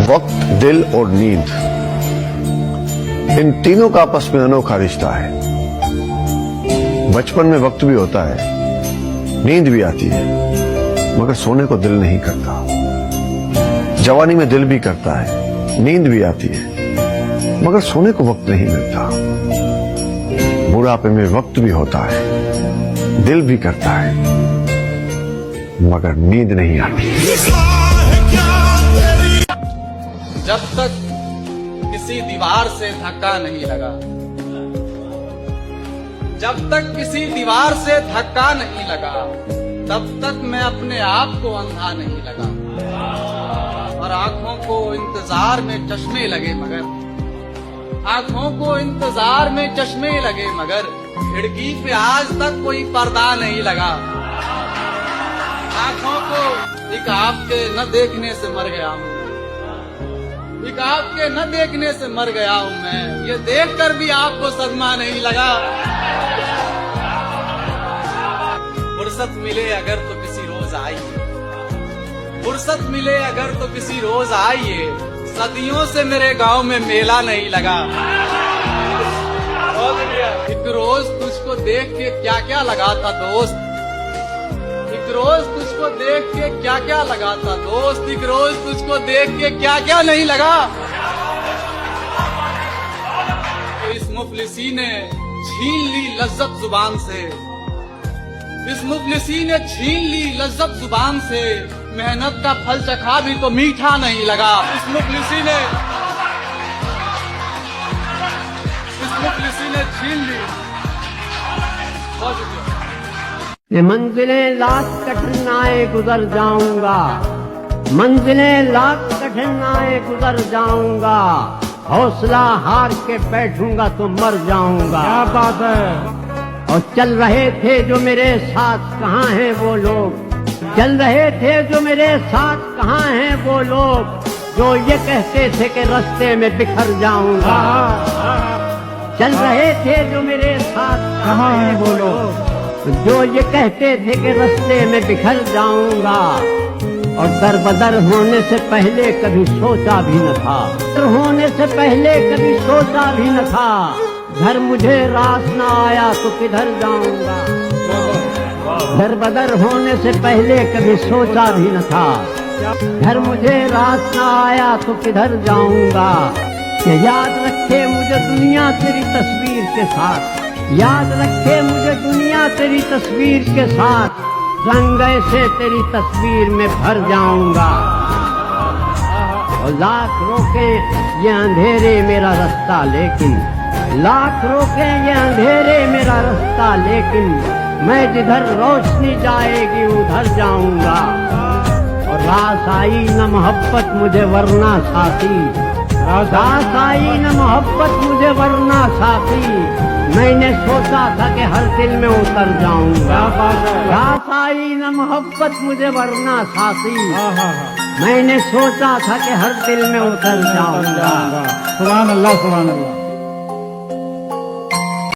वक्त, दिल और नींद, इन तीनों का आपस में अनोखा रिश्ता है। बचपन में वक्त भी होता है, नींद भी आती है, मगर सोने को दिल नहीं करता। जवानी में दिल भी करता है, नींद भी आती है, मगर सोने को वक्त नहीं मिलता। बुढ़ापे में वक्त भी होता है, दिल भी करता है, मगर नींद नहीं आती। जब तक किसी दीवार से धक्का नहीं लगा, जब तक किसी दीवार से धक्का नहीं लगा, तब तक मैं अपने आप को अंधा नहीं लगा। और आंखों को इंतजार में चश्मे लगे मगर, आंखों को इंतजार में चश्मे लगे मगर, खिड़की पे आज तक कोई पर्दा नहीं लगा। आंखों को एक आपके न देखने से मर गया हूँ, एक आपके न देखने से मर गया हूँ मैं, ये देखकर भी आपको सदमा नहीं लगा। फुर्सत मिले अगर तो किसी रोज आइए, फुर्सत मिले अगर तो किसी रोज आइए, सदियों से मेरे गांव में मेला नहीं लगा। एक रोज तुझको देख के क्या क्या लगा था दोस्त, एक रोज तुझको देख के क्या क्या लगा था दोस्त, एक रोज तुझको देख के क्या क्या नहीं लगा। इस मुफलिसी ने छीन ली लज्जत जुबान से, इस मुफलिसी ने छीन ली लज्जत जुबान से, मेहनत का फल चखा भी तो मीठा नहीं लगा। इस मुफलिसी ने छीन ली। बहुत शुक्रिया। ये मंजिलें लाख कठिनाएं गुजर जाऊंगा, मंजिलें लाख कठिनाएं गुजर जाऊंगा, हौसला हार के बैठूंगा तो मर जाऊंगा। क्या बात है। और चल रहे थे जो मेरे साथ कहाँ हैं वो लोग, चल रहे थे जो मेरे साथ कहाँ हैं वो लोग, जो ये कहते थे कि रास्ते में बिखर जाऊंगा। चल रहे थे जो मेरे साथ कहाँ हैं वो लोग, जो ये कहते थे कि रास्ते में बिखर जाऊंगा। और दर बदर होने से पहले कभी सोचा भी न था, होने से पहले कभी सोचा भी न था, घर मुझे रास न आया तो किधर जाऊंगा। दर बदर होने से पहले कभी सोचा भी न था, घर मुझे रास न आया तो किधर जाऊंगा। कि याद रखे मुझे दुनिया तेरी तस्वीर के साथ, याद रखे मुझे दुनिया तेरी तस्वीर के साथ, रंग ऐसे तेरी तस्वीर में भर जाऊंगा। और लाख रोके ये अंधेरे मेरा रास्ता लेकिन, लाख रोके ये अंधेरे मेरा रास्ता लेकिन, मैं जिधर रोशनी जाएगी उधर जाऊंगा। और रास आई न मोहब्बत मुझे वरना साथी, रास आई न मोहब्बत मुझे वरना साथी, मैंने सोचा था कि हर दिल में उतर जाऊंगा। रास आई न मोहब्बत मुझे वरना साथी, मैंने सोचा था कि हर दिल में उतर जाऊंगा। सुभान अल्लाह, सुभान अल्लाह।